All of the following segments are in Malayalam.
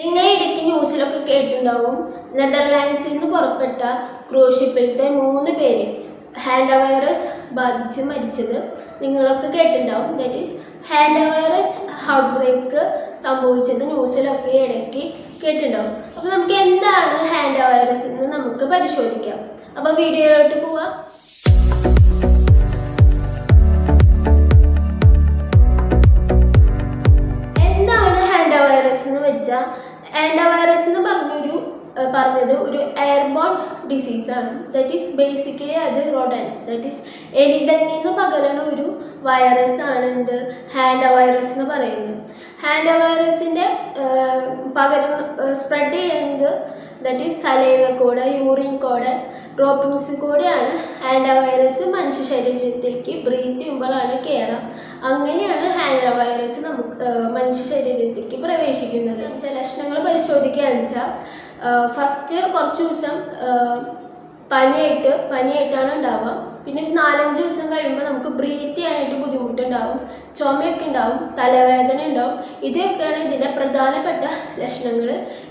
നിങ്ങൾ ഇടയ്ക്ക് ന്യൂസിലൊക്കെ കേട്ടിട്ടുണ്ടാവും, നെതർലാൻഡ്സിൽ നിന്ന് പുറപ്പെട്ട ക്രൂസ് ഷിപ്പിലത്തെ 3 പേര് ഹാൻഡ വൈറസ് ബാധിച്ച് മരിച്ചത് നിങ്ങളൊക്കെ കേട്ടിട്ടുണ്ടാവും. That is Hendra virus outbreak സംഭവിച്ചത് ന്യൂസിലൊക്കെ ഇടയ്ക്ക് കേട്ടിട്ടുണ്ടാവും. അപ്പോൾ നമുക്ക് എന്താണ് ഹാൻഡ വൈറസ് എന്ന് നമുക്ക് പരിശോധിക്കാം. അപ്പോൾ വീഡിയോയിലോട്ട് പോവാം. ഹാൻഡ വൈറസ് എന്ന് പറഞ്ഞത് ഒരു എയർബോൺ ഡിസീസാണ്. ദാറ്റ് ഈസ് ബേസിക്കലി അത് റോഡൻസ്, ദാറ്റ് ഈസ് എലികളിൽ നിന്ന് പകരുന്ന ഒരു വൈറസ് ആണ് എന്ത് ഹാൻഡ വൈറസ് എന്ന് പറയുന്നത്. ഹാൻഡ വൈറസിൻ്റെ സ്പ്രെഡ് ചെയ്യുന്നത് ദാറ്റ് ഈസ് സലൈവ കൂടെ, യൂറിൻ കൂടെ, ഡ്രോപ്പിങ്സ് കൂടെയാണ് ഹാൻഡ വൈറസ് മനുഷ്യ ശരീരത്തിലേക്ക് ബ്രീത്ത് ചെയ്യുമ്പോഴാണ് കയറുക. അങ്ങനെയാണ് ഹാൻഡ വൈറസ് മനുഷ്യ ശരീരത്തിലേക്ക് പ്രവേശിക്കുന്നത്. ലക്ഷണങ്ങൾ പരിശോധിക്കുകയെന്ന് വെച്ചാൽ ഫസ്റ്റ് കുറച്ച് ദിവസം പനിയായിട്ടാണ് ഉണ്ടാവുക. പിന്നെ ഒരു 4-5 ദിവസം കഴിയുമ്പോൾ നമുക്ക് ബ്രീത്ത് ചെയ്യാനായിട്ട് ബുദ്ധിമുട്ടുണ്ടാവും, ചുമയൊക്കെ ഉണ്ടാവും, തലവേദന ഉണ്ടാവും. ഇതൊക്കെയാണ് ഇതിൻ്റെ പ്രധാനപ്പെട്ട ലക്ഷണങ്ങൾ.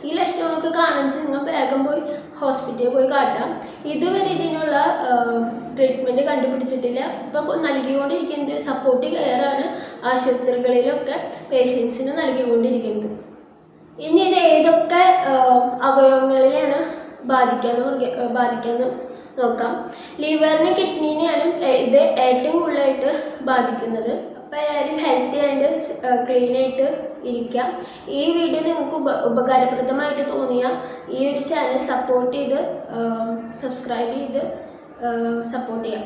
ഈ ലക്ഷണങ്ങളൊക്കെ കാണിച്ച് നിങ്ങൾ വേഗം പോയി ഹോസ്പിറ്റലിൽ പോയി കാട്ടാം. ഇതുവരെ ഇതിനുള്ള ട്രീറ്റ്മെൻറ്റ് കണ്ടുപിടിച്ചിട്ടില്ല. ഇപ്പോൾ നൽകിക്കൊണ്ടിരിക്കുന്നത് സപ്പോർട്ടീവ് കെയറാണ് ആശുപത്രികളിലൊക്കെ പേഷ്യൻസിന് നൽകിക്കൊണ്ടിരിക്കുന്നത്. ഇനി ഇത് ഏതൊക്കെ അവയവങ്ങളിലാണ് ബാധിക്കാന്ന് നോക്കാം. ലിവറിന്, കിഡ്നീനെയാണ് ഇത് ഏറ്റവും കൂടുതലായിട്ട് ബാധിക്കുന്നത്. അപ്പോൾ എല്ലാവരും ഹെൽത്തി ആൻഡ് ക്ലീനായിട്ട് ഇരിക്കാം. ഈ വീഡിയോ നിങ്ങൾക്ക് ഉപകാരപ്രദമായിട്ട് തോന്നിയാൽ ഈ ഒരു ചാനൽ സപ്പോർട്ട് ചെയ്ത് സബ്സ്ക്രൈബ് ചെയ്ത് സപ്പോർട്ട് ചെയ്യാം.